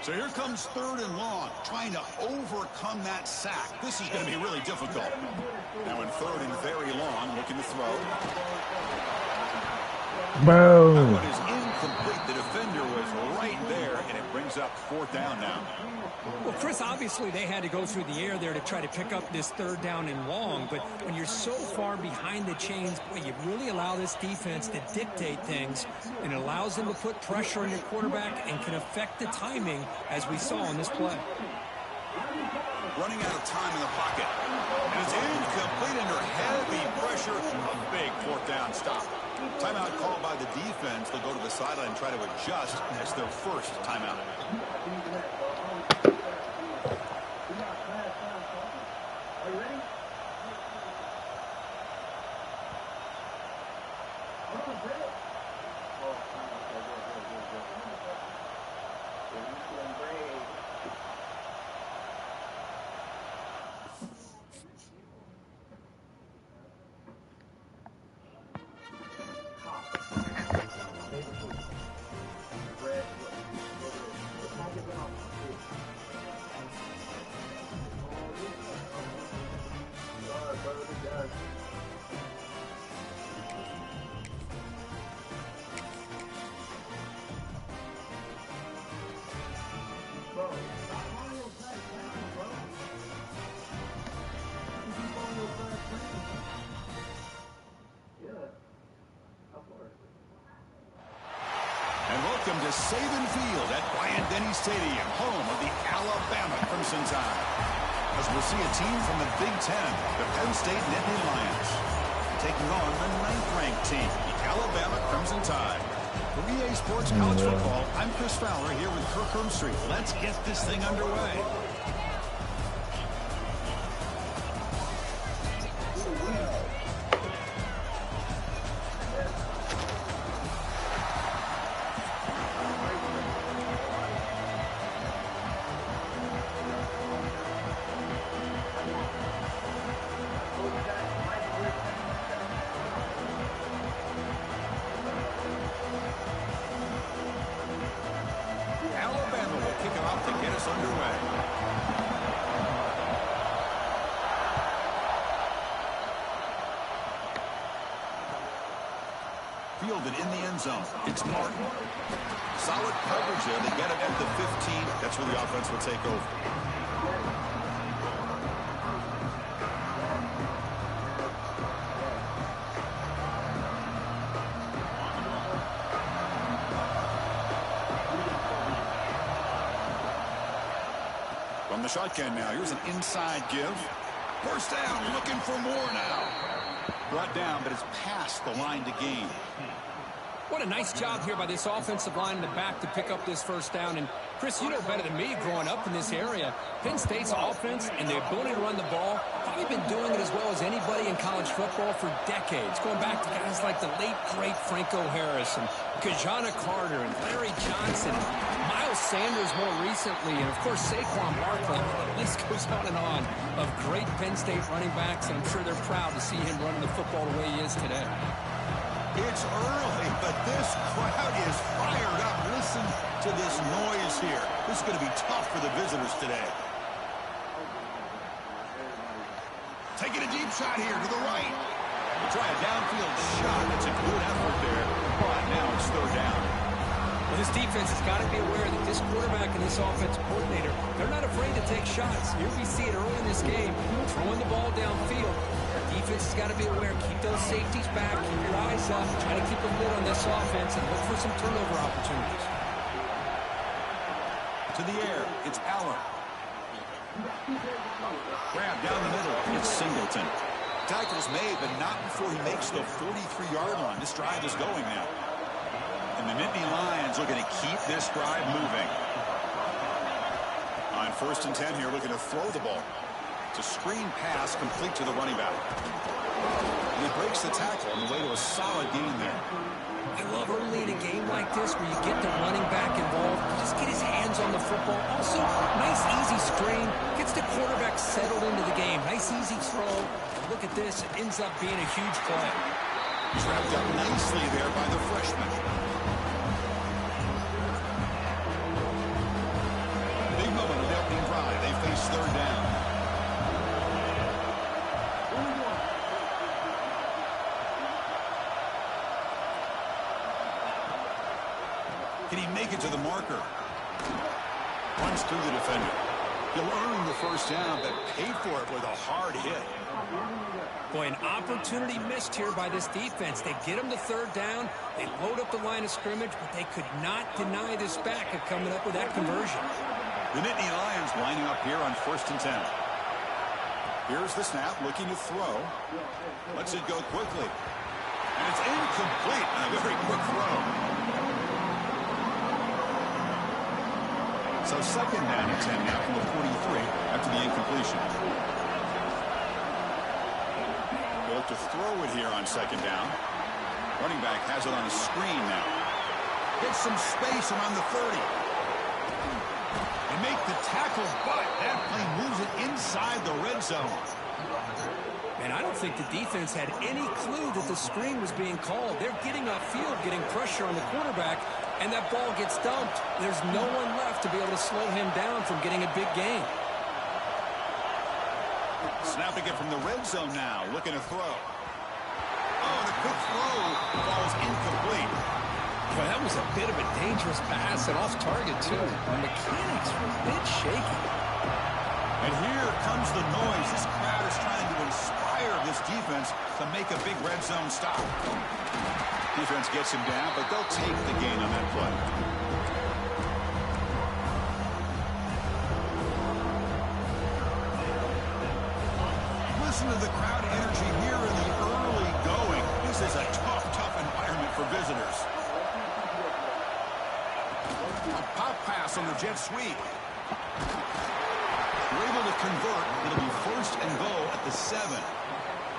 So here comes 3rd and long, trying to overcome that sack. This is going to be really difficult. Now in 3rd and very long, looking to throw. Boom. That one is incomplete. The defender was right there, and it brings up 4th down now. Well, Chris, obviously they had to go through the air there to try to pick up this 3rd down and long, but when you're so far behind the chains, boy, you really allow this defense to dictate things, and it allows them to put pressure on your quarterback and can affect the timing, as we saw in this play. Running out of time in the pocket, and it's incomplete under heavy pressure. A big 4th down stop. Timeout called by the defense. They'll go to the sideline and try to adjust. That's their first timeout. Welcome to Saban Field at Bryant-Denny Stadium, home of the Alabama Crimson Tide. As we'll see a team from the Big Ten, the Penn State Nittany Lions, taking on the 9th-ranked team, the Alabama Crimson Tide. For EA Sports College Football, I'm Chris Fowler here with Kirk Herbstreit. Let's get this thing underway. Fielded in the end zone. It's Martin. Solid coverage there. They get it at the 15. That's where the offense will take over. From the shotgun now. Here's an inside give. First down. Looking for more now. Brought down, but it's past the line to gain. What a nice job here by this offensive line in the back to pick up this first down. And, Chris, you know better than me growing up in this area, Penn State's offense and the ability to run the ball, probably been doing it as well as anybody in college football for decades, going back to guys like the late, great Franco Harris and Kajana Carter and Larry Johnson and Miles Sanders more recently, and, of course, Saquon Barkley. The list goes on and on of great Penn State running backs, and I'm sure they're proud to see him running the football the way he is today. It's early, but this crowd is fired up. Listen to this noise here. This is going to be tough for the visitors today. Taking a deep shot here to the right. We'll try a downfield shot. It's a good effort there, but now it's 3rd down. Well, this defense has got to be aware that this quarterback and this offensive coordinator, they're not afraid to take shots. Here we see it early in this game, throwing the ball downfield. Defense has got to be aware. Keep those safeties back. Keep your eyes up. Try to keep a lid on this offense and look for some turnover opportunities. To the air. It's Allen. Grab down the middle. It's Singleton. Tackles made, but not before he makes the 43-yard line. This drive is going now. And the Nittany Lions looking to keep this drive moving. On 1st and 10 here, looking to throw the ball. It's a screen pass complete to the running back. And he breaks the tackle on the way to a solid gain there. I love early in a game like this where you get the running back involved, just get his hands on the football. Also, nice easy screen, gets the quarterback settled into the game. Nice easy throw. Look at this, it ends up being a huge play. Trapped up nicely there by the freshman. Can he make it to the marker? Runs through the defender. He'll earn the first down, but paid for it with a hard hit. Boy, an opportunity missed here by this defense. They get him the third down. They load up the line of scrimmage, but they could not deny this back of coming up with that conversion. The Nittany Lions lining up here on 1st and 10. Here's the snap, looking to throw. Lets it go quickly. And it's incomplete on a very quick throw. So 2nd down and 10 now from the 43 after the incompletion. They'll look to throw it here on 2nd down. Running back has it on a screen now. Gets some space around the 30. They make the tackle, but that play moves it inside the red zone. And I don't think the defense had any clue that the screen was being called. They're getting upfield, getting pressure on the quarterback, and that ball gets dumped. There's no one left to be able to slow him down from getting a big gain. Snapping it from the red zone now, looking to throw. Oh, the quick throw falls incomplete. Well, that was a bit of a dangerous pass and off target, too. The mechanics were a bit shaky. And here comes the noise. This crowd is trying to inspire this defense to make a big red zone stop. Defense gets him down, but they'll take the gain on that play. Listen to the crowd energy here in the early going. This is a tough environment for visitors. A pop pass on the jet sweep. We're able to convert. It'll be 1st and goal at the 7.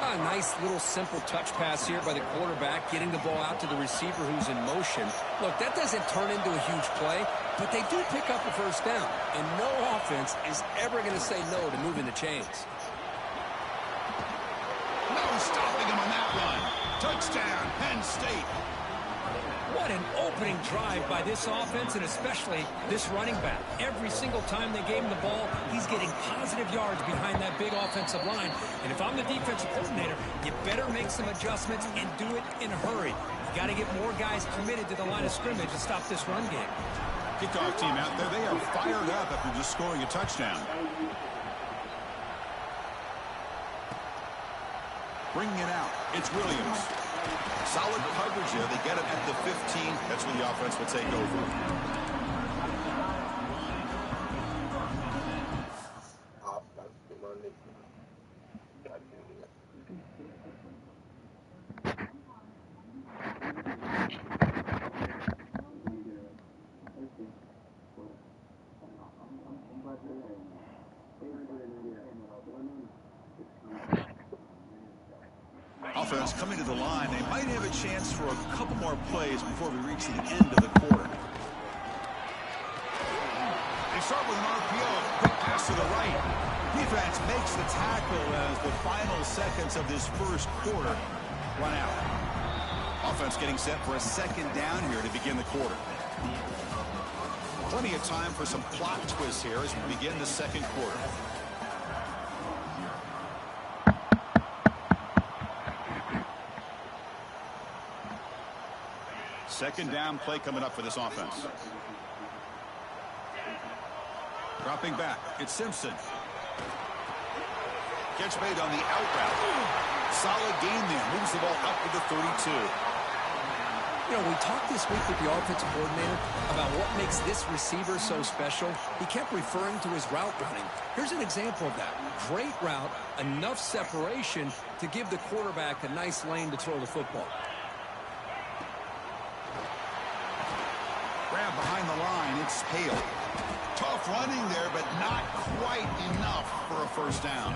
A nice little simple touch pass here by the quarterback, getting the ball out to the receiver who's in motion. Look, that doesn't turn into a huge play, but they do pick up a first down, and no offense is ever going to say no to moving the chains. No stopping him on that one. Touchdown, Penn State. What an opening drive by this offense, and especially this running back. Every single time they gave him the ball, he's getting positive yards behind that big offensive line. And if I'm the defensive coordinator, you better make some adjustments and do it in a hurry. You got to get more guys committed to the line of scrimmage to stop this run game. Kickoff team out there, they are fired up after just scoring a touchdown. Bringing it out, it's Williams. Solid coverage there. They get it at the 15. That's where the offense will take over. Offense coming to the line. They might have a chance for a couple more plays before we reach the end of the quarter. They start with an RPO. Quick pass to the right. Defense makes the tackle as the final seconds of this first quarter run out. Offense getting set for a 2nd down here to begin the quarter. Plenty of time for some plot twists here as we begin the 2nd quarter. Second down play coming up for this offense. Dropping back, it's Simpson. Catch made on the out route. Solid gain there, moves the ball up to the 32. You know, we talked this week with the offensive coordinator about what makes this receiver so special. He kept referring to his route running. Here's an example of that. Great route, enough separation to give the quarterback a nice lane to throw the football. Grab behind the line, it's Hale. Tough running there, but not quite enough for a first down.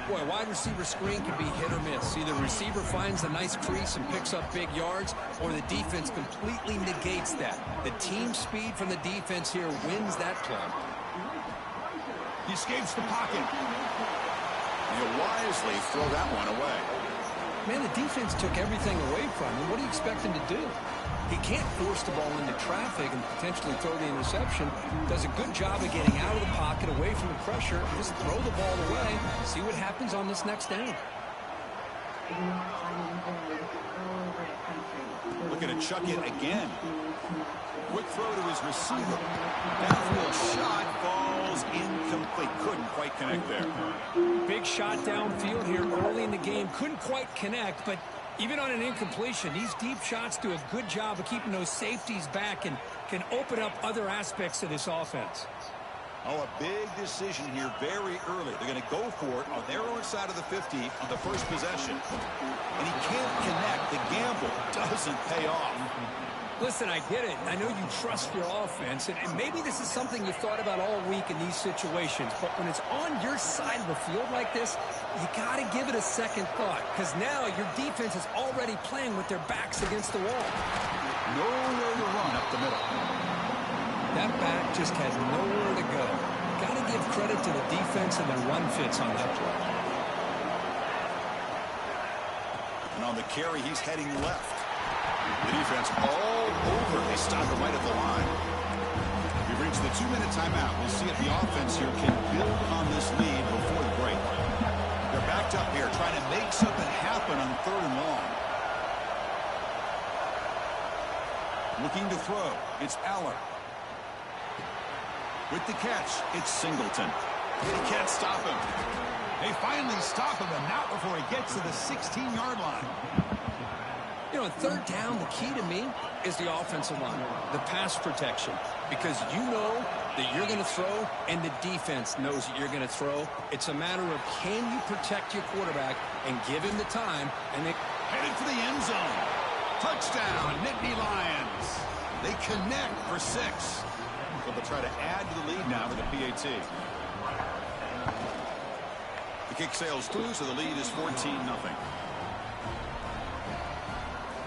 Boy, a wide receiver screen can be hit or miss. Either the receiver finds a nice crease and picks up big yards, or the defense completely negates that. The team speed from the defense here wins that play. He escapes the pocket. He'll wisely throw that one away. Man, the defense took everything away from him. What do you expect him to do? He can't force the ball into traffic and potentially throw the interception. Does a good job of getting out of the pocket, away from the pressure. Just throw the ball away. See what happens on this next down. Looking to chuck it again. Quick throw to his receiver. Downfield shot falls incomplete. Couldn't quite connect there. Big shot downfield here early in the game. Couldn't quite connect, but even on an incompletion, these deep shots do a good job of keeping those safeties back and can open up other aspects of this offense. Oh, a big decision here very early. They're going to go for it on their own side of the 50 on the first possession. And he can't connect. The gamble doesn't pay off. Listen, I get it. I know you trust your offense, and maybe this is something you thought about all week in these situations, but when it's on your side of the field like this, you got to give it a second thought, because now your defense is already playing with their backs against the wall. Nowhere to run up the middle. That back just had nowhere to go. Got to give credit to the defense and their run fits on that play. And on the carry, he's heading left. The defense all over. They stop him right at the line. We've reached the 2-minute timeout. We'll see if the offense here can build on this lead before the break. They're backed up here trying to make something happen on 3rd and long. Looking to throw. It's Aller. With the catch, it's Singleton. They can't stop him. They finally stop him, and not before he gets to the 16-yard line. You know, on 3rd down, the key to me is the offensive line, the pass protection, because you know that you're going to throw and the defense knows that you're going to throw. It's a matter of can you protect your quarterback and give him the time. And they headed for the end zone. Touchdown, Nittany Lions. They connect for 6. So they'll try to add to the lead now with a PAT. The kick sails through, so the lead is 14-0.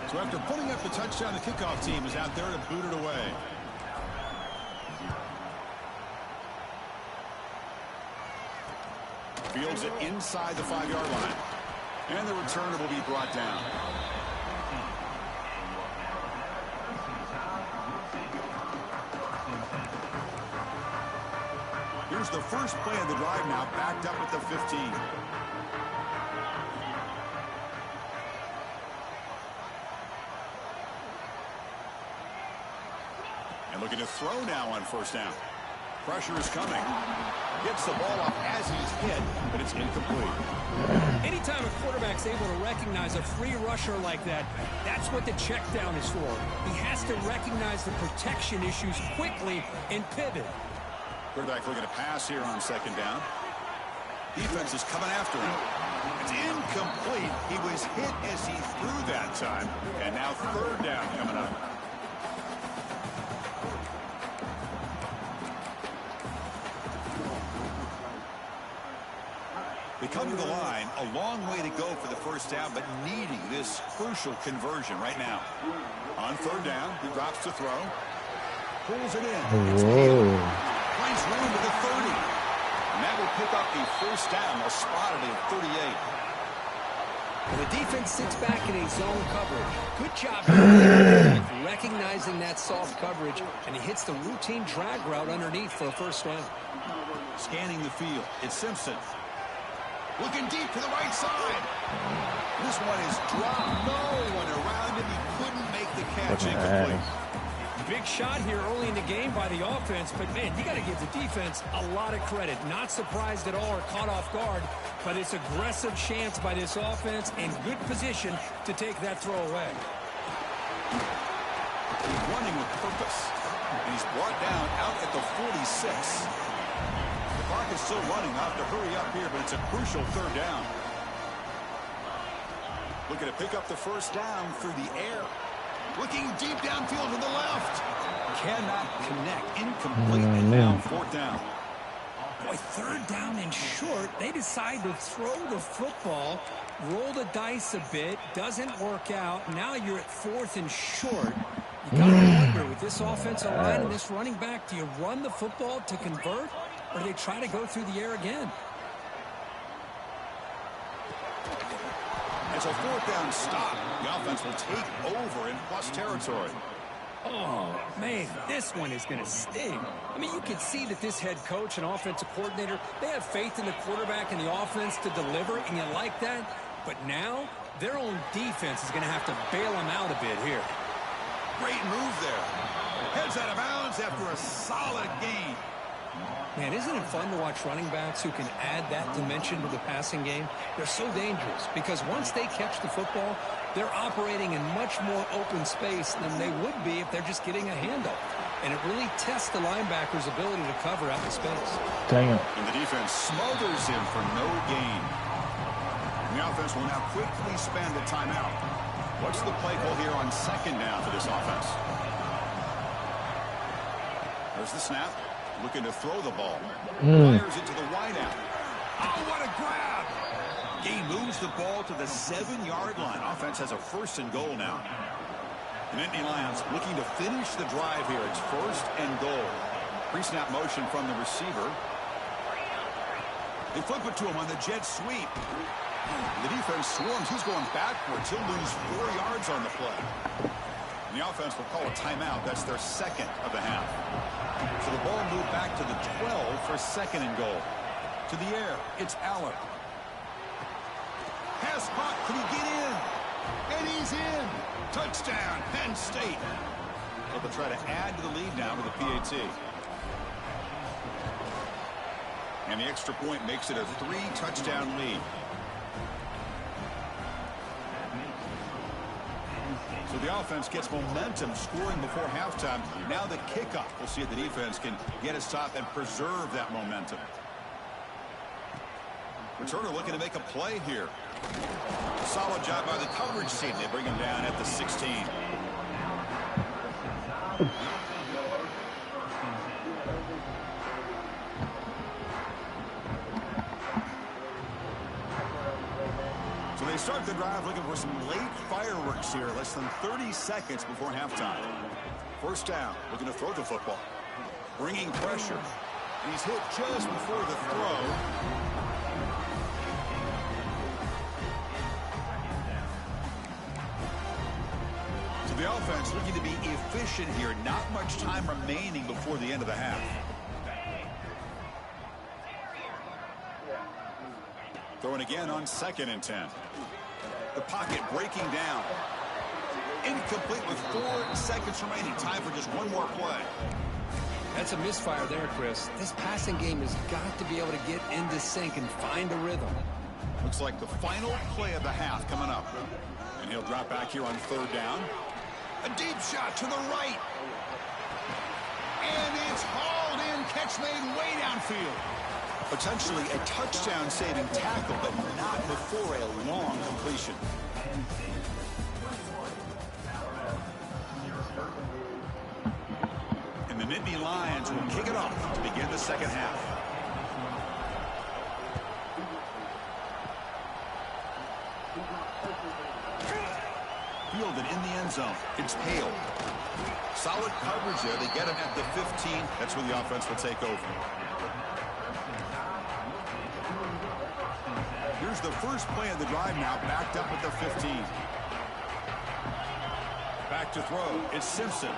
So after putting up the touchdown, the kickoff team is out there to boot it away. Fields it inside the 5-yard line. And the returner will be brought down. Here's the first play of the drive now, backed up at the 15. And looking to throw now on 1st down. Pressure is coming. Gets the ball up as he's hit, but it's incomplete. Anytime a quarterback's able to recognize a free rusher like that, that's what the check down is for. He has to recognize the protection issues quickly and pivot. Quarterback looking to pass here on 2nd down. Defense is coming after him. It's incomplete. He was hit as he threw that time. And now 3rd down coming up. They come to the line, a long way to go for the 1st down, but needing this crucial conversion right now. On 3rd down, he drops to throw. Pulls it in. Finds room to the 30. And that will pick up the 1st down. They'll spot it at 38. And the defense sits back in a zone coverage. Good job recognizing that soft coverage, and he hits the routine drag route underneath for a 1st down. Scanning the field, it's Simpson. Looking deep to the right side. This one is dropped. No one around him. He couldn't make the catch incomplete. Big shot here early in the game by the offense, but, man, you got to give the defense a lot of credit. Not surprised at all or caught off guard, but it's aggressive chance by this offense and good position to take that throw away. He's running with purpose, and he's brought down out at the 46. The clock is still running. I'll have to hurry up here, but it's a crucial 3rd down. Looking to pick up the 1st down through the air. Looking deep downfield to the left. Cannot connect. Incomplete. And now 4th down. Boy, 3rd down and short. They decide to throw the football, roll the dice a bit. Doesn't work out. Now you're at 4th and short. You got to wonder, with this offensive line and this running back, do you run the football to convert, or do they try to go through the air again? It's a 4th down stop. The offense will take over in plus territory. Oh, man, this one is going to sting. I mean, you can see that this head coach and offensive coordinator, they have faith in the quarterback and the offense to deliver, and you like that. But now, their own defense is going to have to bail them out a bit here. Great move there. Heads out of bounds after a solid gain. Man, isn't it fun to watch running backs who can add that dimension to the passing game? They're so dangerous because once they catch the football, they're operating in much more open space than they would be if they're just getting a handoff. And it really tests the linebacker's ability to cover out the space. Dang it. And the defense smothers him for no gain. And the offense will now quickly spend a timeout. What's the play call here on second down for this offense? There's the snap. Looking to throw the ball. Fires it to the wideout. Oh, what a grab! He moves the ball to the 7-yard line. Offense has a 1st and goal now. The Nittany Lions looking to finish the drive here. It's 1st and goal. Pre-snap motion from the receiver. They flip it to him on the jet sweep. The defense swarms. He's going backwards. He'll lose 4 yards on the play. And the offense will call a timeout. That's their 2nd of the half. So the ball moved back to the 12 for 2nd and goal. To the air, it's Aller. Pass caught. Can he get in? And he's in. Touchdown, Penn State. Well, they'll try to add to the lead now with the PAT. And the extra point makes it a 3-touchdown lead. So the offense gets momentum scoring before halftime. Now the kickoff. We'll see if the defense can get a stop and preserve that momentum. Returner looking to make a play here. Solid job by the coverage team. They bring him down at the 16. So they start the drive looking for some late fireworks here. Less than 30 seconds before halftime. 1st down, looking to throw the football. Bringing pressure. He's hit just before the throw. The offense looking to be efficient here. Not much time remaining before the end of the half. Throwing again on 2nd and 10. The pocket breaking down. Incomplete with 4 seconds remaining. Time for just one more play. That's a misfire there, Chris. This passing game has got to be able to get into sync and find a rhythm. Looks like the final play of the half coming up. And he'll drop back here on 3rd down. A deep shot to the right. And it's hauled in. Catch made way downfield. Potentially a touchdown-saving tackle, but not before a long completion. And the Nittany Lions will kick it off to begin the 2nd half. Fielded in the end zone. It's Hale. Solid coverage there. They get him at the 15. That's where the offense will take over. Here's the first play of the drive now, backed up at the 15. Back to throw. It's Simpson.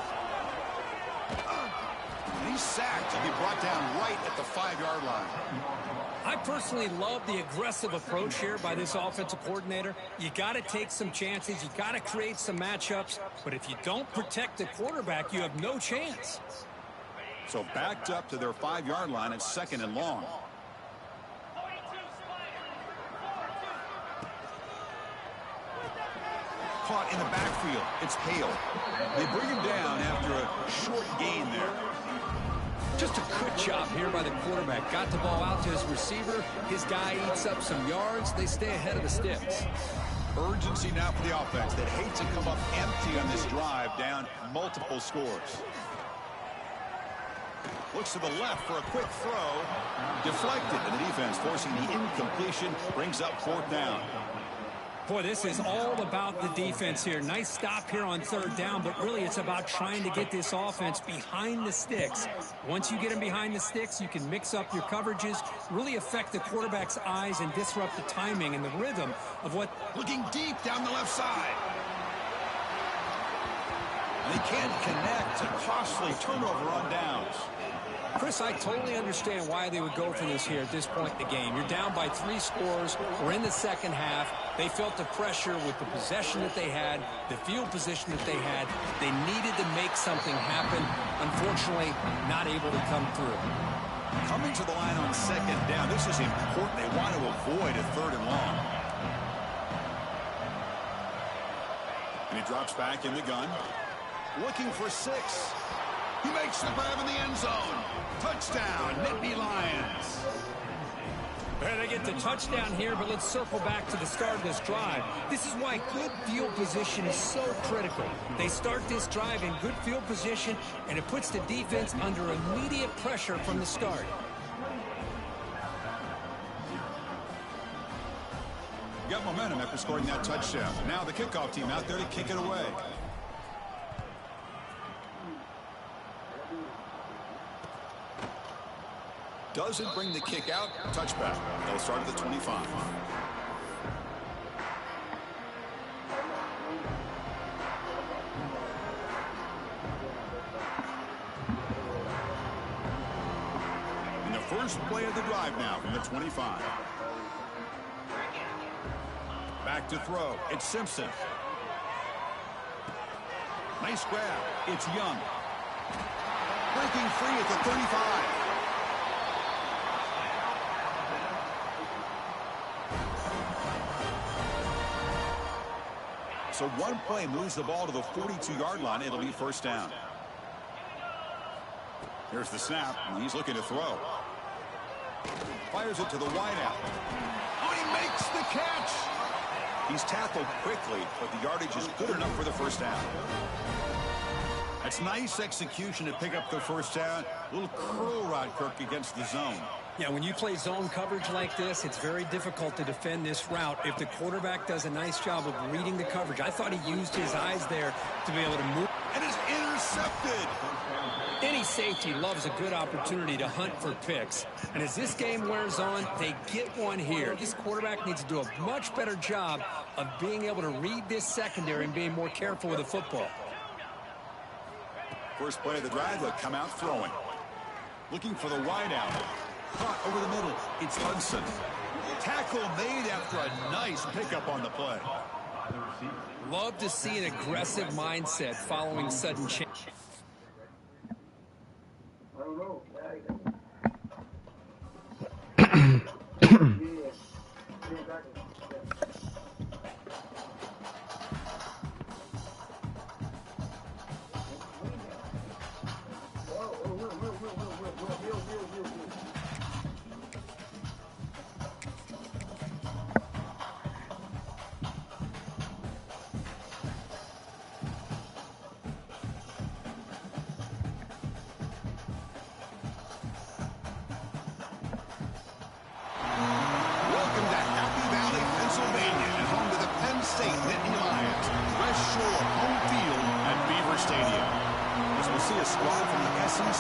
And he's sacked. He'll be brought down right at the 5-yard line. I personally love the aggressive approach here by this offensive coordinator. You got to take some chances. You got to create some matchups. But if you don't protect the quarterback, you have no chance. So backed up to their 5-yard line. It's 2nd and long. Caught in the backfield. It's Hale. They bring him down after a short gain there. Just a good job here by the quarterback. Got the ball out to his receiver. His guy eats up some yards. They stay ahead of the sticks. Urgency now for the offense that hates to come up empty on this drive, down multiple scores. Looks to the left for a quick throw. Deflected, and the defense forcing the incompletion, brings up 4th down. Boy, this is all about the defense here. Nice stop here on 3rd down, but really it's about trying to get this offense behind the sticks. Once you get them behind the sticks, you can mix up your coverages, really affect the quarterback's eyes and disrupt the timing and the rhythm of what... Looking deep down the left side. They can't connect. A costly turnover on downs. Chris, Chris, I totally understand why they would go for this here at this point in the game. You're down by 3 scores. We're in the second half. They felt the pressure with the possession that they had, the field position that they had. They needed to make something happen. Unfortunately, not able to come through. Coming to the line on second down, this is important. They want to avoid a 3rd and long. And he drops back in the gun. Looking for 6. He makes the grab in the end zone. Touchdown, Nittany Lions. They get the touchdown here, but let's circle back to the start of this drive. This is why good field position is so critical. They start this drive in good field position, and it puts the defense under immediate pressure from the start. Got momentum after scoring that touchdown. Now the kickoff team out there to kick it away. Doesn't bring the kick out. Touchback. They'll start at the 25. And the first play of the drive now from the 25. Back to throw. It's Simpson. Nice grab. It's Young. Breaking free at the 35. So one play moves the ball to the 42-yard line. It'll be first down. Here's the snap, and he's looking to throw. Fires it to the wideout. Oh, he makes the catch. He's tackled quickly, but the yardage is good enough for the first down. That's nice execution to pick up the first down. A little curl rod, Kirk, against the zone. Yeah, when you play zone coverage like this, it's very difficult to defend this route if the quarterback does a nice job of reading the coverage. I thought he used his eyes there to be able to move. And it's intercepted. Any safety loves a good opportunity to hunt for picks. And as this game wears on, they get one here. This quarterback needs to do a much better job of being able to read this secondary and being more careful with the football. First play of the drive, they'll come out throwing. Looking for the wideout. Caught over the middle. It's Hudson. Tackle made after a nice pickup on the play. Love to see an aggressive mindset following sudden change. I don't know.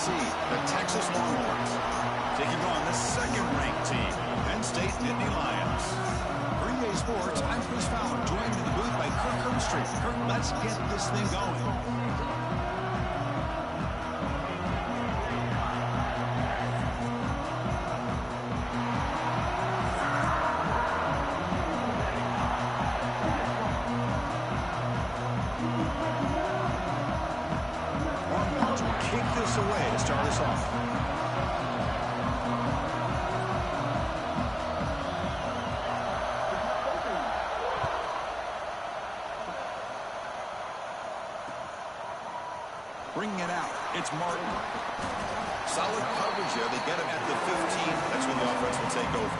The Texas Longhorns taking on the second-ranked team, Penn State Nittany Lions. For EA Sports, I'm Chris Fowler, joined in the booth by Kirk Herbstreit. Kirk, let's get this thing going. Away to start us off. Bringing it out, it's Martin. Solid coverage there. They get him at the 15. That's when the offense will take over.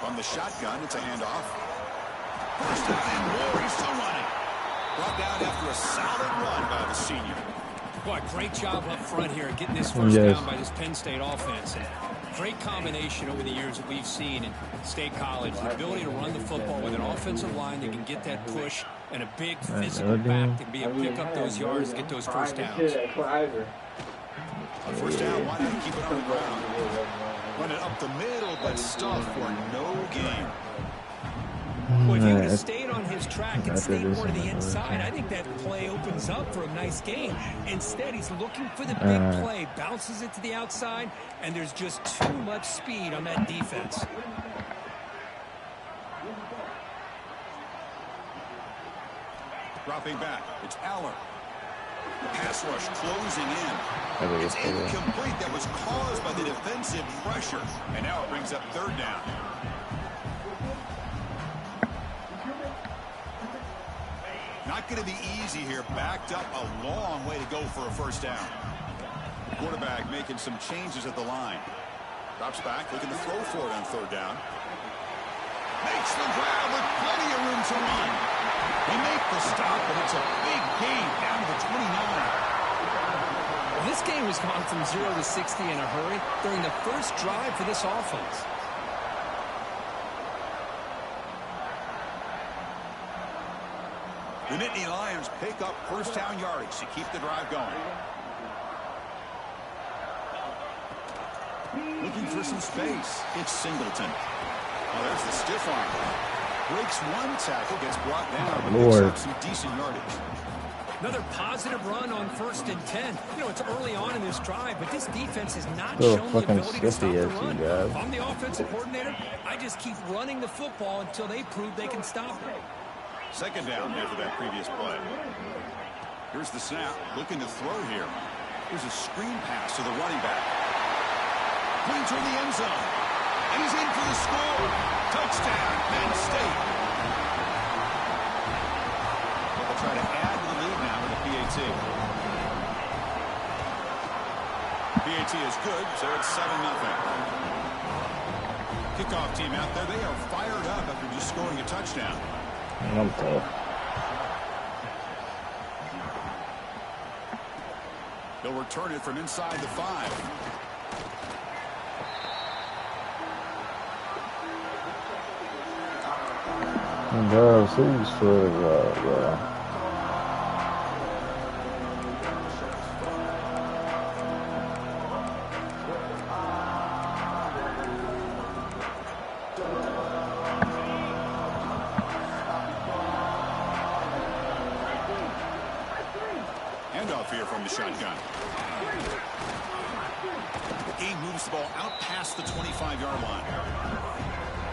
From the shotgun, it's a handoff. First and more, he's still running. Brought down after a solid run by the senior. Boy, great job up front here getting this first down by this Penn State offense. And great combination over the years that we've seen in State College. The ability to run the football with an offensive line that can get that push and a big physical back to be able to pick up those yards and get those first downs. On first down, why not keep it on the ground? Run it up the middle, but stuffed for no gain. Well, if he would have stayed on his track and stayed more to the inside, I think that play opens up for a nice gain. Instead, he's looking for the big play, bounces it to the outside, and there's just too much speed on that defense. Dropping back, it's Aller. The pass rush closing in. It's incomplete. That was caused by the defensive pressure. And now it brings up third down. Not going to be easy here. Backed up a long way to go for a first down. Quarterback making some changes at the line. Drops back, looking to throw for it on third down. Makes the grab with plenty of room to run. They make the stop, but it's a big gain down to the 29. Well, this game has gone from 0 to 60 in a hurry during the first drive for this offense. The Nittany Lions pick up first down yardage to keep the drive going. Looking for some space. It's Singleton. Oh, there's the stiff arm. Breaks one tackle, gets brought down, but picks up some decent yardage. Another positive run on 1st and 10. You know, it's early on in this drive, but this defense has not shown the ability to stop the run. If I'm the offensive coordinator, I just keep running the football until they prove they can stop it. Second down after that previous play. Here's the snap, looking to throw here. Here's a screen pass to the running back. Putting toward the end zone. And he's in for the score. Touchdown, Penn State. They'll try to add to the lead now with a PAT. PAT is good, so it's 7-0. Kickoff team out there, they are fired up after just scoring a touchdown. I'm tough. They'll return it from inside the 5. Bro, who's for bro? Handoff here from the shotgun. The game moves the ball out past the 25-yard line.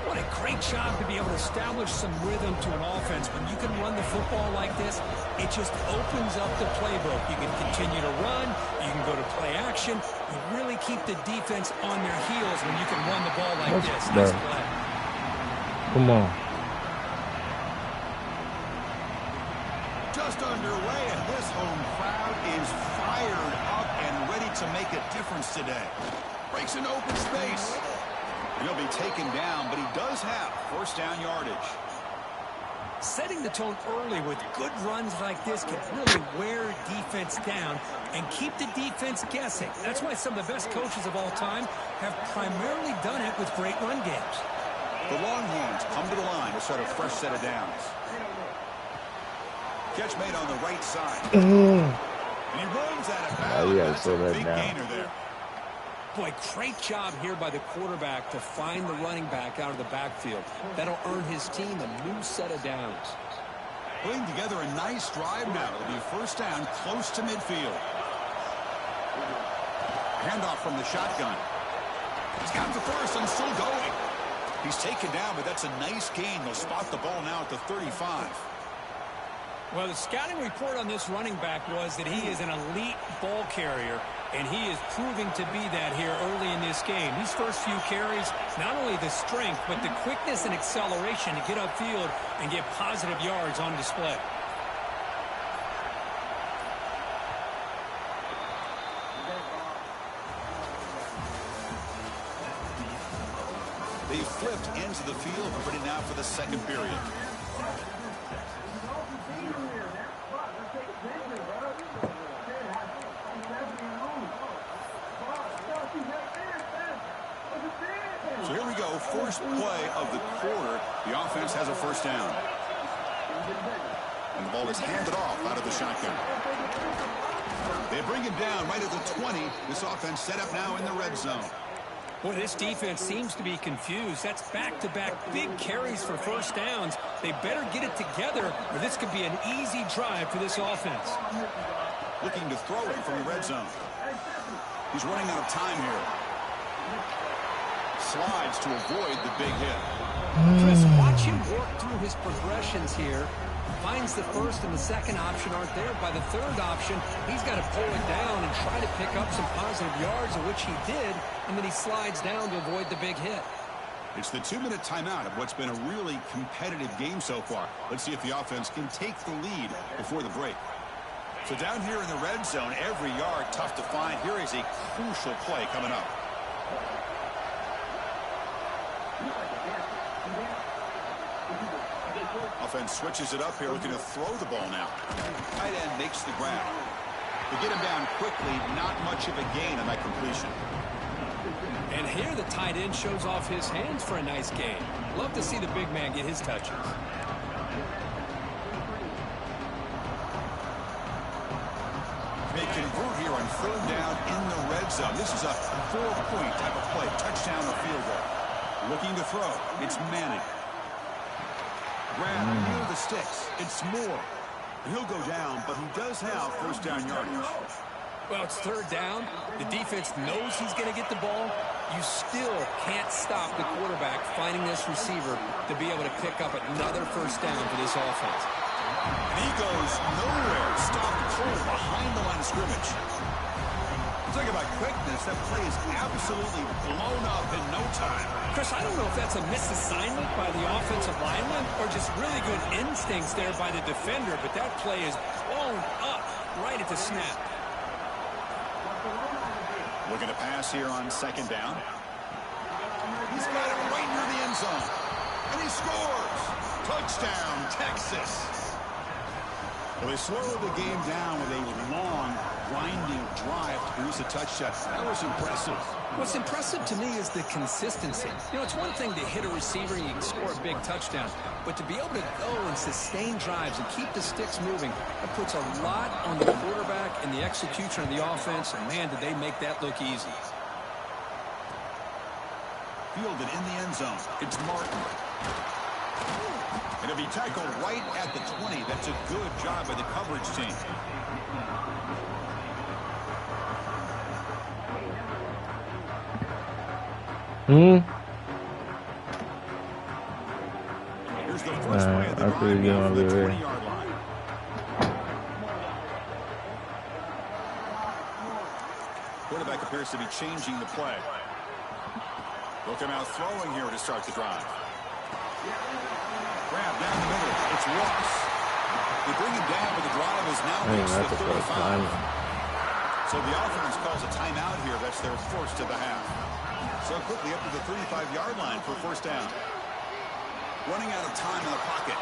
What a great job to be able to establish some rhythm to an offense. When you can run the football like this, it just opens up the playbook. You can continue to run. You can go to play action. You really keep the defense on their heels when you can run the ball like this. Nice play. Come on. Just underway, and this home crowd is fired up and ready to make a difference today. Breaks into open space. He'll be taken down, but he does have first down yardage. Setting the tone early with good runs like this can really wear defense down and keep the defense guessing. That's why some of the best coaches of all time have primarily done it with great run games. The Longhorns come to the line to start a fresh set of downs. Catch made on the right side. And he runs out of bounds. That's a big gainer there. Boy, great job here by the quarterback to find the running back out of the backfield. That'll earn his team a new set of downs. Putting together a nice drive now. It'll be first down close to midfield. Handoff from the shotgun. He's got the first and still going. He's taken down, but that's a nice gain. They'll spot the ball now at the 35. Well, the scouting report on this running back was that he is an elite ball carrier, and he is proving to be that here early in this game. These first few carries, not only the strength, but the quickness and acceleration to get upfield and get positive yards on display. They flipped into the field, ready now for the second period. So here we go, first play of the quarter. The offense has a first down. And the ball is handed off out of the shotgun. They bring him down right at the 20. This offense set up now in the red zone. Boy, this defense seems to be confused. That's back-to-back big carries for first downs. They better get it together, or this could be an easy drive for this offense. Looking to throw it from the red zone. He's running out of time here. Slides to avoid the big hit. Chris, watch him work through his progressions here. Finds the first and the second option aren't there. By the third option, he's got to pull it down and try to pick up some positive yards, of which he did, and then he slides down to avoid the big hit. It's the 2-minute timeout of what's been a really competitive game so far. Let's see if the offense can take the lead before the break. So down here in the red zone, every yard tough to find. Here is a crucial play coming up. Offense switches it up here, looking to throw the ball now. Tight end makes the grab. They get him down quickly, not much of a gain on that completion. And here the tight end shows off his hands for a nice gain. Love to see the big man get his touches. They convert here on third down in the red zone. This is a 4-point type of play, touchdown or field goal. Looking to throw, it's Manning. Grab near the sticks. It's Moore. He'll go down, but he does have first down yardage. Well, it's third down. The defense knows he's going to get the ball. You still can't stop the quarterback finding this receiver to be able to pick up another first down for this offense. And he goes nowhere. Stopped cold behind the line of scrimmage. Talk about quickness. That play is absolutely blown up in no time. Chris, I don't know if that's a misassignment by the offensive lineman or just really good instincts there by the defender, but that play is blown up right at the snap. Looking to pass here on second down. He's got it right near the end zone. And he scores. Touchdown, Texas. Well, they slowed the game down with a long, grinding drive to produce a touchdown. That was impressive. What's impressive to me is the consistency. You know, it's one thing to hit a receiver and you can score a big touchdown, but to be able to go and sustain drives and keep the sticks moving, that puts a lot on the quarterback and the execution of the offense, and man, did they make that look easy. Fielded in the end zone. It's Martin. And it'll be tackled right at the 20. That's a good job by the coverage team. Here's the first play of the drive from the 20-yard line. Quarterback appears to be changing the play. They'll come out throwing here to start the drive. Grab down the middle. It's Ross. They bring him down, but the drive is now reached the 35. So the offense calls a timeout here. That's their first of the half. So quickly up to the 35-yard line for first down. Running out of time in the pocket.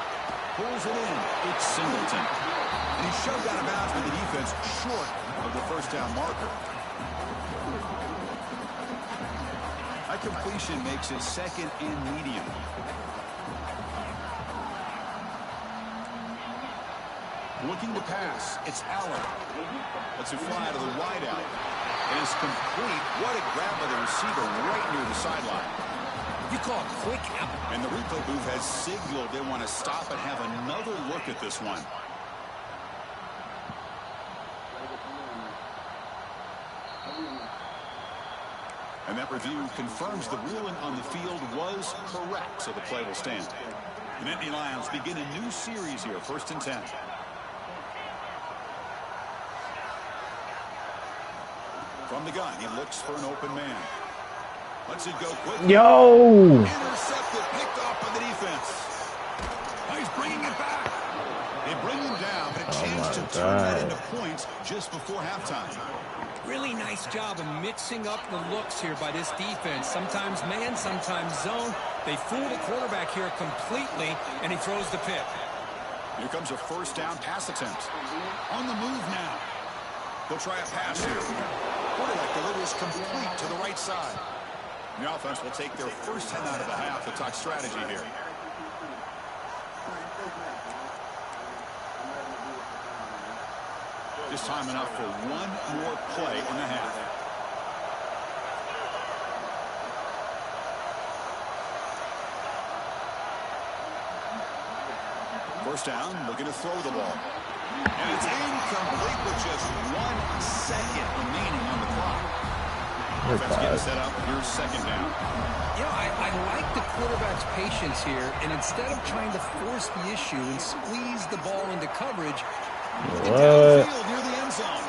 Pulls it in. It's Singleton. And he's shoved out of bounds by the defense short of the first down marker. That completion makes it second and medium. Looking to pass. It's Allen. Lets it fly to the wideout. It is complete. What a grab by the receiver right near the sideline. You call it quick. And the replay booth has signaled they want to stop and have another look at this one. And that review confirms the ruling on the field was correct, so the play will stand. The Nittany Lions begin a new series here, 1st and 10. From the gun, he looks for an open man. Lets it go quickly. Yo! Intercepted, picked off by the defense. He's bringing it back. They bring him down, but a chance to turn that into points just before halftime. Really nice job of mixing up the looks here by this defense. Sometimes man, sometimes zone. They fool the quarterback here completely, and he throws the pick. Here comes a first down pass attempt. On the move now. They'll try a pass here. Quarterback delivers complete to the right side. The offense will take their first 10 out of the half to talk strategy here. Just time enough for one more play in the half. First down, looking to throw the ball. And it's incomplete with just 1 second remaining on the clock. Offense getting set up. Here's second down. You know, I like the quarterback's patience here, and instead of trying to force the issue and squeeze the ball into coverage, downfield near the end zone.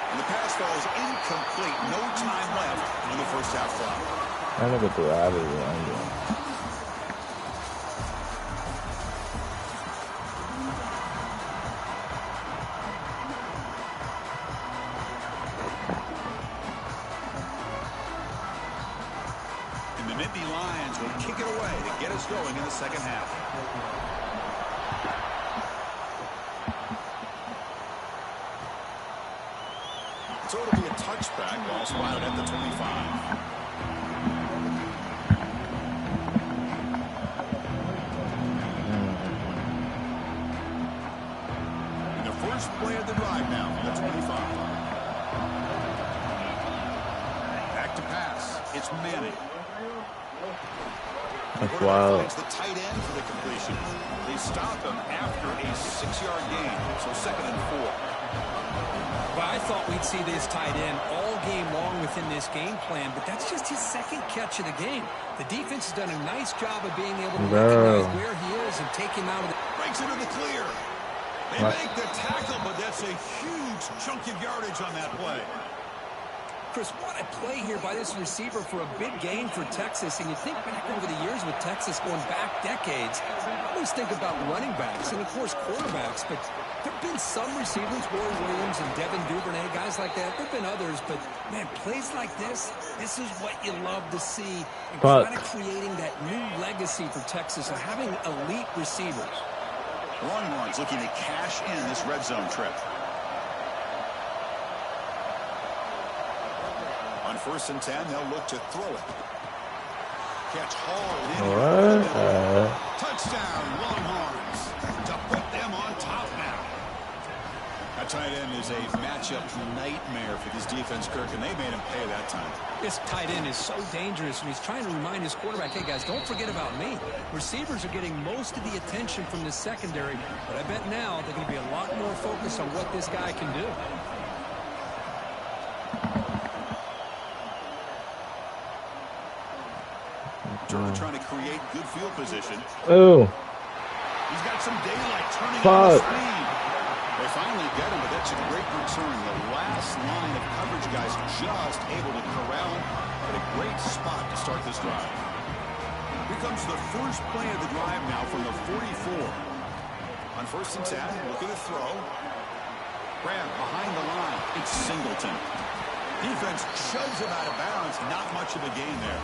And the pass falls incomplete. No time left on the first half clock. I'm gonna go out of the And the Nittany Lions will kick it away to get us going in the second half. So it'll be a touchback, ball spotted at the 25. And the first play of the drive now from the 25. Back to pass. It's Manning. That's wild. The tight end for the completion. They stop him after a 6-yard gain, so 2nd and 4. Well, I thought we'd see this tight end all game long within this game plan, but that's just his second catch of the game. The defense has done a nice job of being able to recognize where he is and take him out of the... Breaks into the clear. They make the tackle, but that's a huge chunk of yardage on that play. Chris, what a play here by this receiver for a big gain for Texas. And you think back over the years with Texas going back decades, I always think about running backs and, of course, quarterbacks. But there have been some receivers, Roy Williams and Devin Duvernay, guys like that. There have been others. But, man, plays like this is what you love to see. And kind of creating that new legacy for Texas of having elite receivers. Longhorns looking to cash in this red zone trip. On 1st and 10, they'll look to throw it. Catch hauled in. Touchdown, Longhorns, to put them on top now. That tight end is a matchup nightmare for this defense, Kirk, and they made him pay that time. This tight end is so dangerous, and he's trying to remind his quarterback, hey, guys, don't forget about me. Receivers are getting most of the attention from the secondary, but I bet now they're going to be a lot more focused on what this guy can do. Trying to create good field position. Oh. He's got some daylight turning on the speed. They finally get him, but that's a great return. The last line of coverage guys just able to corral him at a great spot to start this drive. Here comes the first play of the drive now from the 44. On 1st and 10, looking to throw. Grab behind the line. It's Singleton. Defense shoves him out of bounds. Not much of a gain there.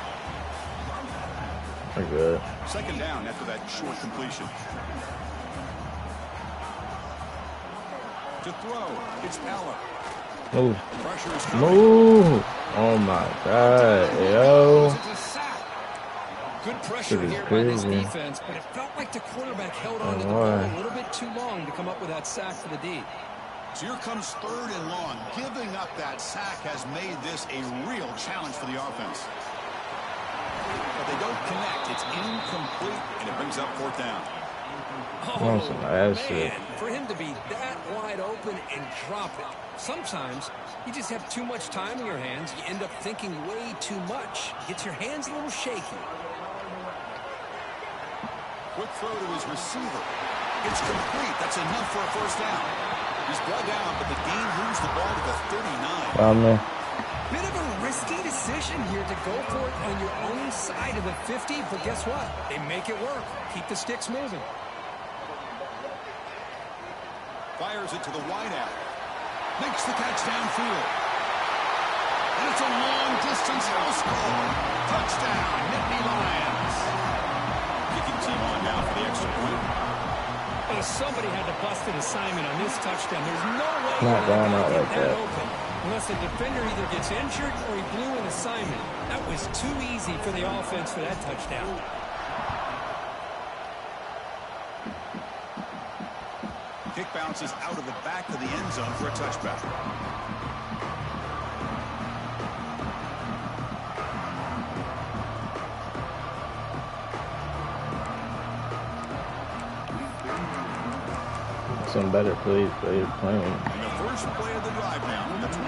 Good. 2nd down after that short completion. To throw, it's Aller. Move. Pressure is coming. Move. Oh my God, yo. Good pressure here by this defense, but it felt like the quarterback held on to the ball a little bit too long to come up with that sack for the D. So here comes 3rd and long. Giving up that sack has made this a real challenge for the offense. But they don't connect. It's incomplete, and it brings up 4th down. Oh, man, for him to be that wide open and drop it. Sometimes you just have too much time in your hands. You end up thinking way too much. Gets your hands a little shaky. Quick throw to his receiver. It's complete. That's enough for a 1st down. He's brought down, but the game moves the ball to the 39. Bit of a risky decision here to go for it on your own side of the 50, but guess what? They make it work. Keep the sticks moving. Fires it to the wideout. Makes the catch downfield. And it's a long-distance house call. Touchdown, Nittany Lions. Kicking team on now for the extra point. Well, somebody had to bust an assignment on this touchdown. There's no way not going out like that. Open. Unless the defender either gets injured or he blew an assignment. That was too easy for the offense for that touchdown. Kick bounces out of the back of the end zone for a touchback. some better plays, but he's playing. And the first play of the drive now from the 25.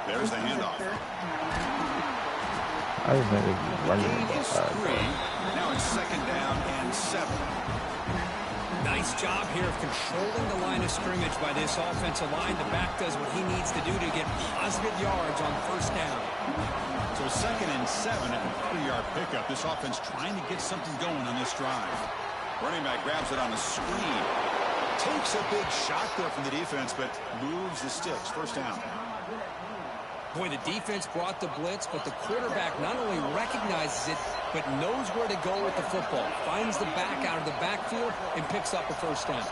There's the handoff. I just think he's running the Gain is ball. 3. Now it's 2nd down and 7. Nice job here of controlling the line of scrimmage by this offensive line. The back does what he needs to do to get positive yards on 1st down. So 2nd and 7 at a 3-yard pickup. This offense trying to get something going on this drive. Running back grabs it on the screen. Takes a big shot there from the defense, but moves the sticks. 1st down. Boy, the defense brought the blitz, but the quarterback not only recognizes it, but knows where to go with the football. Finds the back out of the backfield and picks up a 1st down.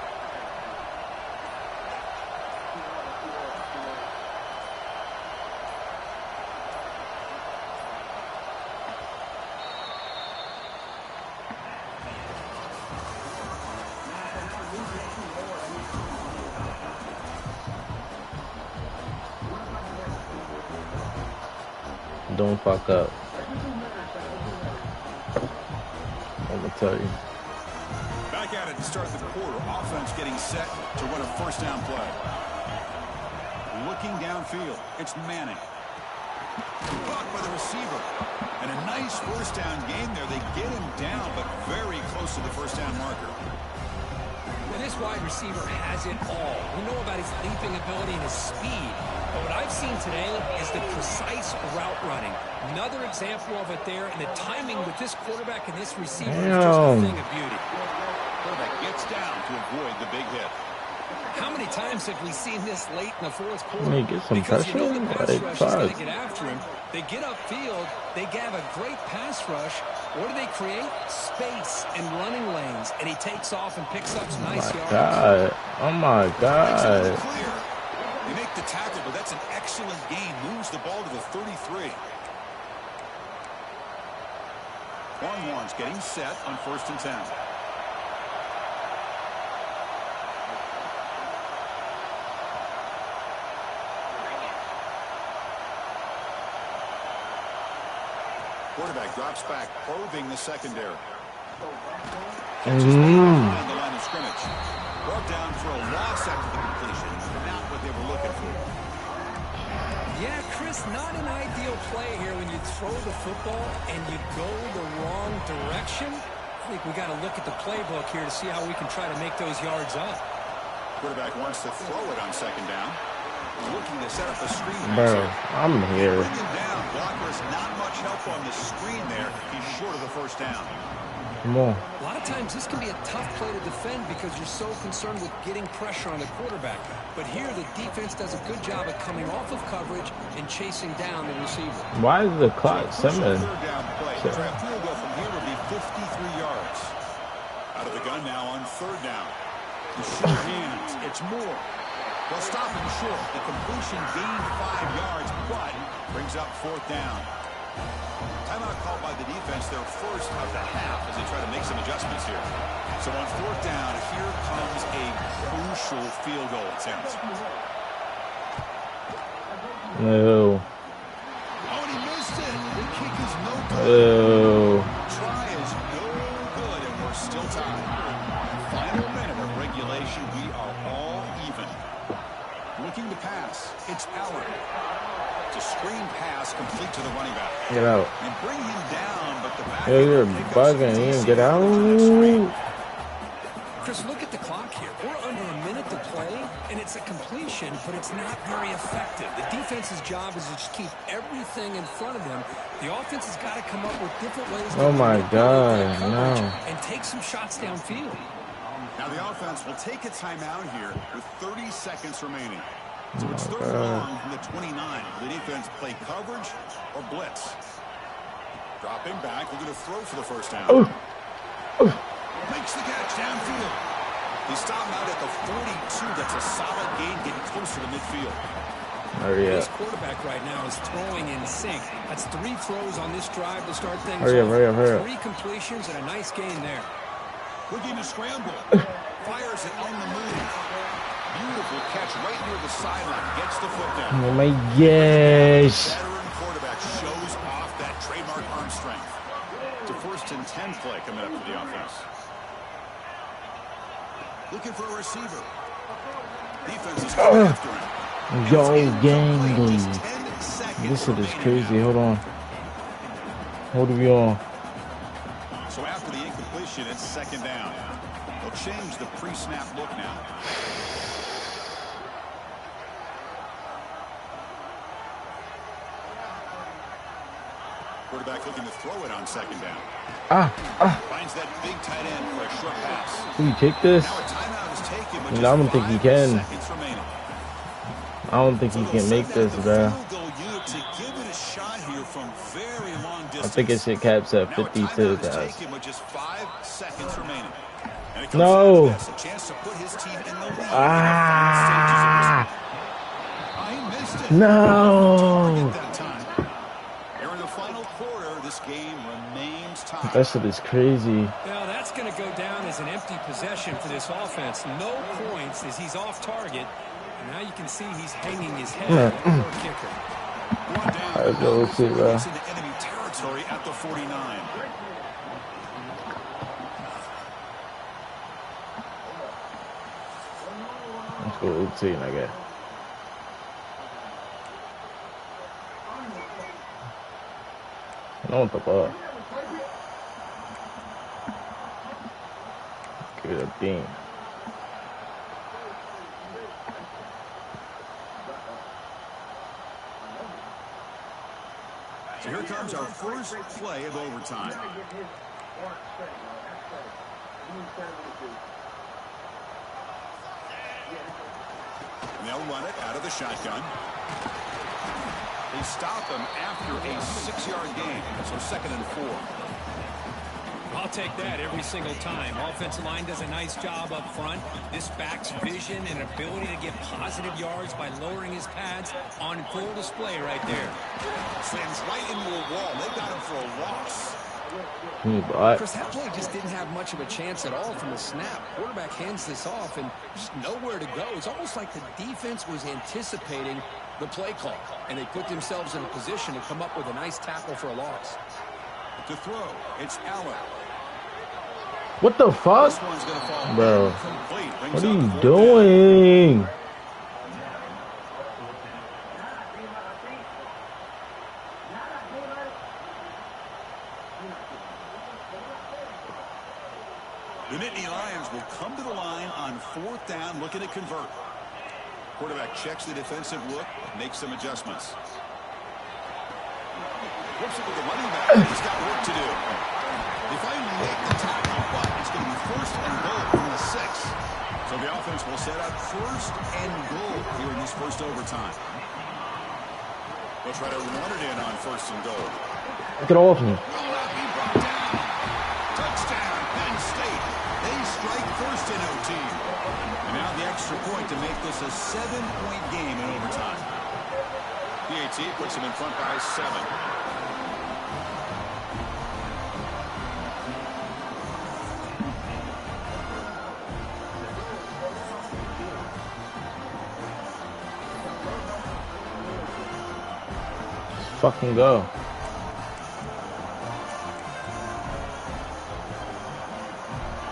Don't fuck up. I'm gonna tell you. Back at it to start the quarter. Offense getting set to run a 1st down play. Looking downfield. It's Manning. Blocked by the receiver. And a nice 1st down game there. They get him down, but very close to the 1st down marker. And this wide receiver has it all. We know about his leaping ability and his speed. But what I've seen today is the precise route running. Another example of it there, and the timing with this quarterback and this receiver is just a thing of beauty. Quarterback gets down to avoid the big hit. How many times have we seen this late in the 4th quarter? Hey, get some because pressure. you know the pass Like, rush is going to get after him. They get upfield. They have a great pass rush. What do they create? Space and running lanes. And he takes off and picks up some nice yards. God. Oh my God. Clear. They make the tackle, but that's an excellent gain. Moves the ball to the 33. Longhorns getting set on 1st and 10. Quarterback drops back, probing the secondary. Catches behind the line of scrimmage. Brought down for a loss after the completion. Not what they were looking for. Yeah, Chris, not an ideal play here when you throw the football and you go the wrong direction. I think we got to look at the playbook here to see how we can try to make those yards up. Quarterback wants to throw it on 2nd down. Looking to set up a screen. Bro, I'm here. Bring him down. Blockers not much help on the screen there. He's short of the 1st down. Come on. A lot of times this can be a tough play to defend because you're so concerned with getting pressure on the quarterback. But here the defense does a good job at coming off of coverage and chasing down the receiver. Why is the clock 7? 3rd down play. The field goal from here would be 53 yards. Out of the gun now on 3rd down. The short hands. It's Moore. They'll stop him short. The completion gained 5 yards, but brings up 4th down. Timeout called by the defense, their first of the half, as they try to make some adjustments here. So on 4th down, here comes a crucial field goal attempt. No. Oh, and he missed it. The kick is no good. Oh. Try is no good, and we're still tied. Final minute of regulation. We are all even. Looking to pass. It's Allen. It's a screen pass complete to the running back. Get out. And bring him down, but the back. Yo, you're bugging. You didn't get out. Chris, look at the clock here. We're under a minute to play, and it's a completion, but it's not very effective. The defense's job is to just keep everything in front of them. The offense has got to come up with different ways to Oh my God, no. and take some shots downfield. Now the offense will take a timeout here with 30 seconds remaining. So it's 3rd long from the 29. The defense play coverage or blitz. Dropping back, looking to throw for the 1st down. Makes the catch downfield. He's stopped out at the 42. That's a solid gain, getting closer to midfield. Hurry This up. quarterback right now is throwing in sync. That's 3 throws on this drive to start things Hurry up, off. hurry up, hurry up. 3 completions and a nice gain there. Looking to scramble. Fires it on the move. Beautiful catch right near the sideline. Gets the foot down. Oh my gosh. Veteran quarterback shows off that trademark arm strength. It's a 1st and 10 play coming up for the offense. Looking for a receiver. Defense is going after him. Yo, gangly. This shit is crazy. Hold on. What are we on? So after the incompletion, it's second down. They'll change the pre-snap look now. Quarterback looking to throw it on second down. Finds that big tight end for a short pass. Can you take this? Now a timeout is taken with I don't think he can. seconds remaining. I don't think he can make this, bro. I think it should caps at 52, guys. No. No. That shit is crazy. Now that's going to go down as an empty possession for this offense. No points as he's off target. And now you can see he's hanging his head on the kicker. Alright, go. Let's see, bro. Enemy territory at the 49. Let's go 18, I guess. No, papá. Give it a beam. So here comes our first play of overtime. And they'll run it out of the shotgun. They stop him after a 6-yard gain, so 2nd and 4. I'll take that every single time. Offensive line does a nice job up front. This back's vision and ability to get positive yards by lowering his pads on full display right there. Slams right into a wall. They got him for a loss. Chris, that play just didn't have much of a chance at all from the snap. Quarterback hands this off and just nowhere to go. It's almost like the defense was anticipating the play call, and they put themselves in a position to come up with a nice tackle for a loss. To throw, it's Allen. What the fuck? This one's gonna fall Bro, complete. what are you doing? The Nittany Lions will come to the line on 4th down, looking to convert. Quarterback checks the defensive look, makes some adjustments. Flips it with the running back. He's got work to do. They finally make the tackle, but it's going to be 1st and goal from the 6. So the offense will set up 1st and goal here in this first overtime. They'll try to run it in on 1st and goal. Get off me. Touchdown, Penn State. They strike first in OT. And now the extra point to make this a 7-point game in overtime. PAT puts them in front by 7. Fucking go.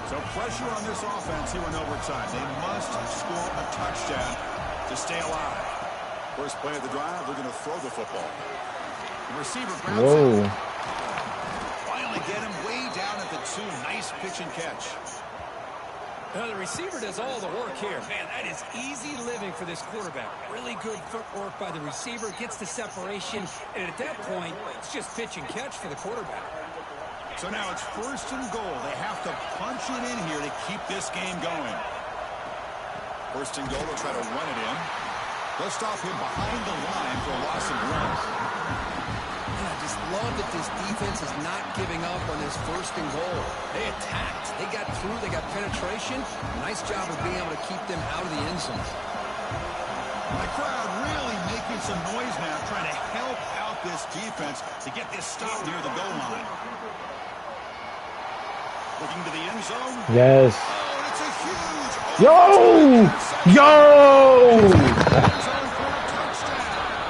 So pressure on this offense here in overtime. They must score a touchdown to stay alive. First play of the drive, they're going to throw the football. The receiver grabs it. Finally get him way down at the 2. Nice pitch and catch. Now the receiver does all the work here. Man, that is easy living for this quarterback. Really good footwork by the receiver. Gets the separation. And at that point, it's just pitch and catch for the quarterback. So now it's 1st and goal. They have to punch it in here to keep this game going. 1st and goal, they'll try to run it in. They'll stop him behind the line for a loss of 1. I just love that this defense is not giving up on this 1st and goal. They attacked. They got through. They got penetration. Nice job of being able to keep them out of the end zone. The crowd really making some noise now, trying to help out this defense to get this stop near the goal line. Looking to the end zone. Yes. Oh, it's a huge. Yo!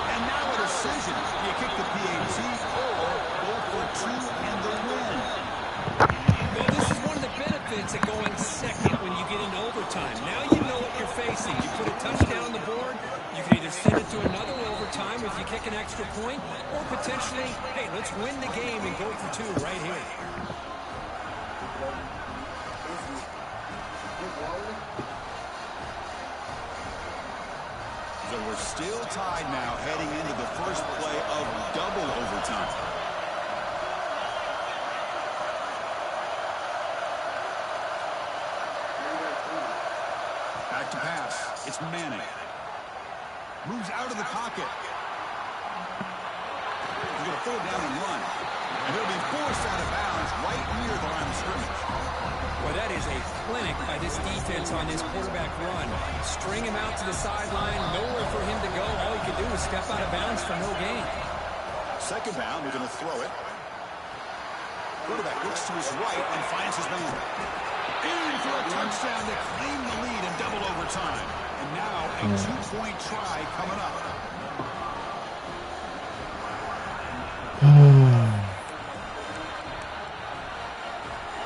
And now a decision. Do you kick the PAT or go for 2 and the win? Well, this is one of the benefits of going second when you get into overtime. an extra point, or potentially, hey, let's win the game and go for two right here. So we're still tied now heading into the first play of double overtime. Back to pass. It's Manning. Moves out of the pocket. He's going to pull it down and run. And he'll be forced out of bounds right near the line of scrimmage. Well, that is a clinic by this defense on this quarterback run. String him out to the sideline, nowhere for him to go. All he can do is step out of bounds for no gain. Second down, we're going to throw it. Quarterback looks to his right and finds his man. In for a touchdown to claim the lead in double overtime. And now a two-point try coming up.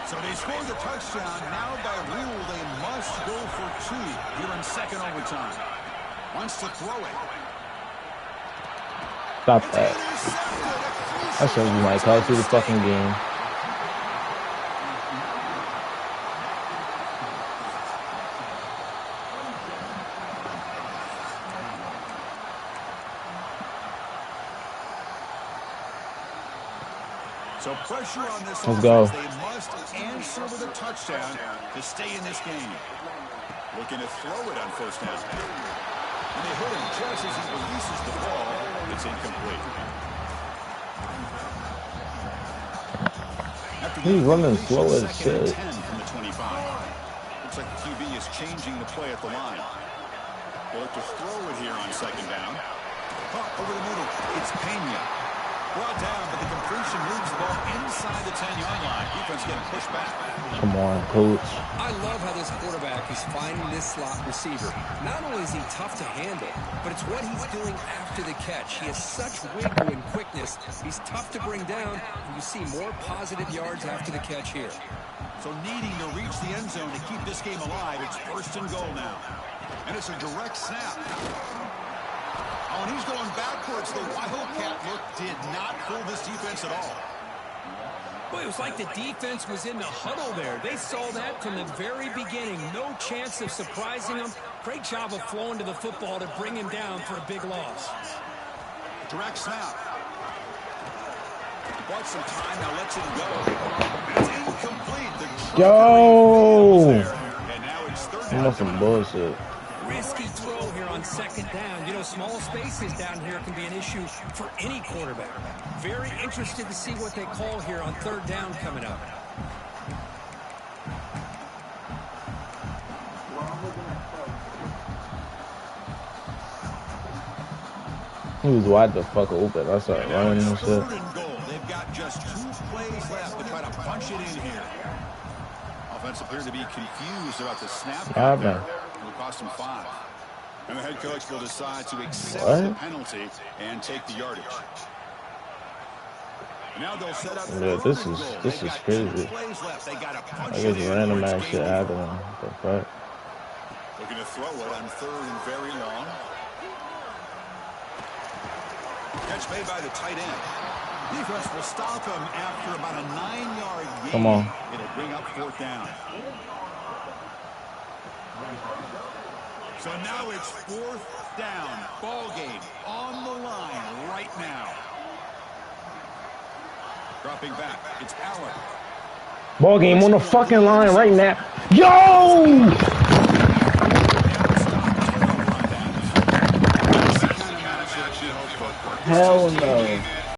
So they score the touchdown. Now by rule, they must go for two here in second overtime. Wants to throw it. Stop that. I showed you my call through the fucking game. So pressure on this Let's go. They must answer with a touchdown to stay in this game. Looking to throw it on first down. And they hit him just as he releases the ball. It's incomplete. He's running slow as shit. From the 25. Looks like the QB is changing the play at the line. They'll look to throw it here on second down. Over the middle. It's Pena. Brought down, but the completion moves the ball inside the 10-yard line. Defense getting pushed back. Come on, coach. I love how this quarterback is finding this slot receiver. Not only is he tough to handle, but it's what he's doing after the catch. He has such wiggle and quickness. He's tough to bring down, and you see more positive yards after the catch here. So needing to reach the end zone to keep this game alive, it's first and goal now. And it's a direct snap. Oh, and he's going backwards. The Wildcat look did not fool this defense at all. Boy, it was like the defense was in the huddle there. They saw that from the very beginning. No chance of surprising them. Great job of flowing to the football to bring him down for a big loss. Direct snap. Bought some time, now lets it go. It's incomplete. Yo! And now it's third down. That's some bullshit. Risky throw here on second down. You know, small spaces down here can be an issue for any quarterback. Very interested to see what they call here on third down coming up. He was wide the fuck open. I started running and shit. They've got just 2 plays left to try to punch it in here. Offense appears to be confused about the snap. It'll cost him 5. And the head coach will decide to accept the penalty and take the yardage. And now they'll set up this is crazy. I guess random ass shit happening. What the fuck? Looking to throw it on third and very long. Catch made by the tight end. Defense will stop him after about a 9-yard gain. Come on. It'll bring up fourth down. So now it's fourth down. Ball game on the line right now. Dropping back. It's Allen. Ball game on the fucking line right now. Yo!